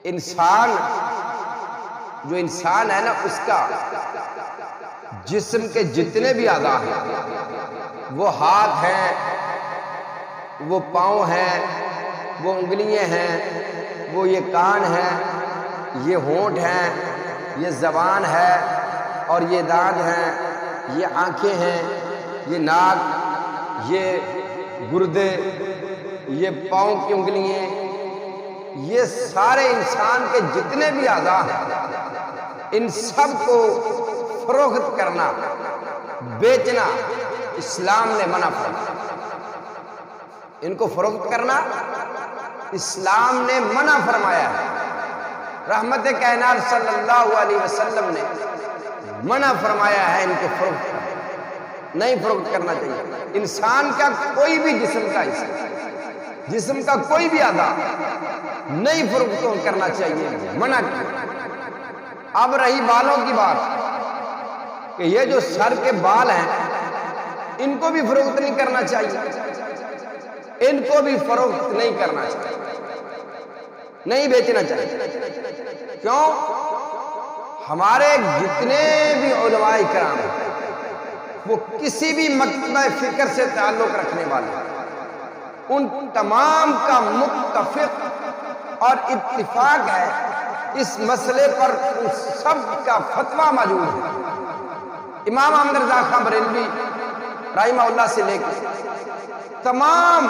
انسان جو انسان ہے نا، اس کا جسم کے جتنے بھی اعضاء ہیں، وہ ہاتھ ہیں، وہ پاؤں ہیں، وہ انگلیاں ہیں، وہ یہ کان ہیں، یہ ہونٹ ہیں، یہ زبان ہے، اور یہ دانت ہیں، یہ آنکھیں ہیں، یہ ناک، یہ گردے، یہ پاؤں کی انگلیاں، یہ سارے انسان کے جتنے بھی اعضاء ہیں، ان سب کو فروخت کرنا، بیچنا اسلام نے منع فرمایا۔ ان کو فروخت کرنا اسلام نے منع فرمایا ہے۔ رحمت کائنات صلی اللہ علیہ وسلم نے منع فرمایا ہے ان کو فروخت کرنا، نہیں فروخت کرنا چاہیے۔ انسان کا کوئی بھی جسم کا حصہ، جسم کا کوئی بھی اعضاء نہیں فروخت کرنا چاہیے، منع کیا۔ اب رہی بالوں کی بات، کہ یہ جو سر کے بال ہیں ان کو بھی فروخت نہیں کرنا چاہیے، ان کو بھی فروخت نہیں کرنا چاہیے، نہیں بیچنا چاہیے۔ کیوں؟ ہمارے جتنے بھی علماء کرام ہیں وہ کسی بھی مکتبہ فکر سے تعلق رکھنے والے ہیں، ان تمام کا متفق اور اتفاق ہے اس مسئلے پر، ان سب کا فتویٰ موجود ہے۔ امام احمد رضا خان بریلوی رحمہ اللہ سے لے کے تمام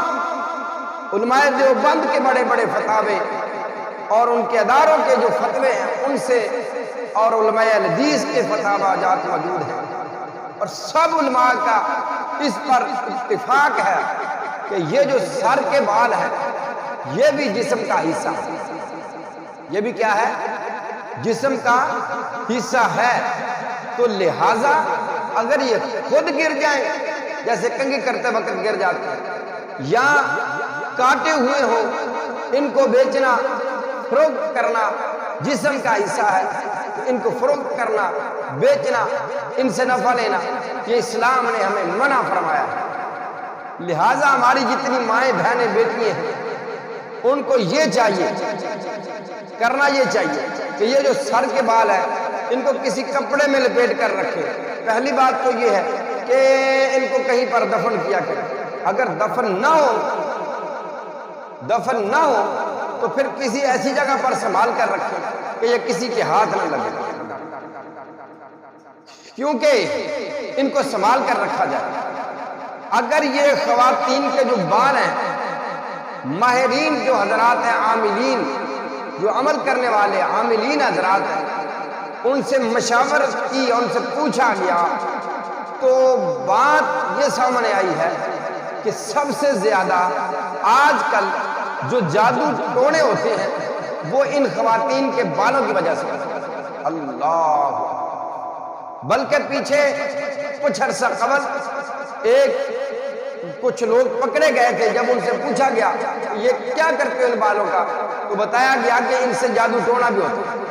علماء دیوبند کے بڑے بڑے فتاوے اور ان کے اداروں کے جو فتوے ہیں ان سے، اور علماء حدیث کے فتاوی جات موجود ہیں، اور سب علماء کا اس پر اتفاق ہے کہ یہ جو سر کے بال ہیں یہ بھی جسم کا حصہ ہے، یہ بھی کیا ہے؟ جسم کا حصہ ہے۔ تو لہٰذا اگر یہ خود گر جائیں، جیسے کنگھی کرتے وقت گر جاتے ہیں، یا کاٹے ہوئے ہو، ان کو بیچنا، فروخت کرنا جسم کا حصہ ہے، ان کو فروخت کرنا، بیچنا، ان سے نفع لینا، یہ اسلام نے ہمیں منع فرمایا ہے۔ لہٰذا ہماری جتنی مائیں بہنیں بیٹیاں ہیں ان کو یہ چاہیے، کرنا یہ چاہیے کہ یہ جو سر کے بال ہے ان کو کسی کپڑے میں لپیٹ کر رکھے۔ پہلی بات تو یہ ہے کہ ان کو کہیں پر دفن کیا کرے، اگر دفن نہ ہو تو پھر کسی ایسی جگہ پر سنبھال کر رکھے کہ یہ کسی کے ہاتھ نہ لگے، کیونکہ ان کو سنبھال کر رکھا جائے۔ اگر یہ خواتین کے جو بال ہیں، ماہرین جو حضرات ہیں، عاملین جو عمل کرنے والے عاملین حضرات ہیں، ان سے مشاورت کی، ان سے پوچھا گیا تو بات یہ سامنے آئی ہے کہ سب سے زیادہ آج کل جو جادو ٹونے ہوتے ہیں وہ ان خواتین کے بالوں کی وجہ سے۔ اللہ! بلکہ پیچھے کچھ عرصہ قبل کچھ لوگ پکڑے گئے تھے، جب ان سے پوچھا گیا یہ کیا کرتے ہیں ان بالوں کا، تو بتایا گیا کہ ان سے جادو ٹونا بھی ہوتا ہے۔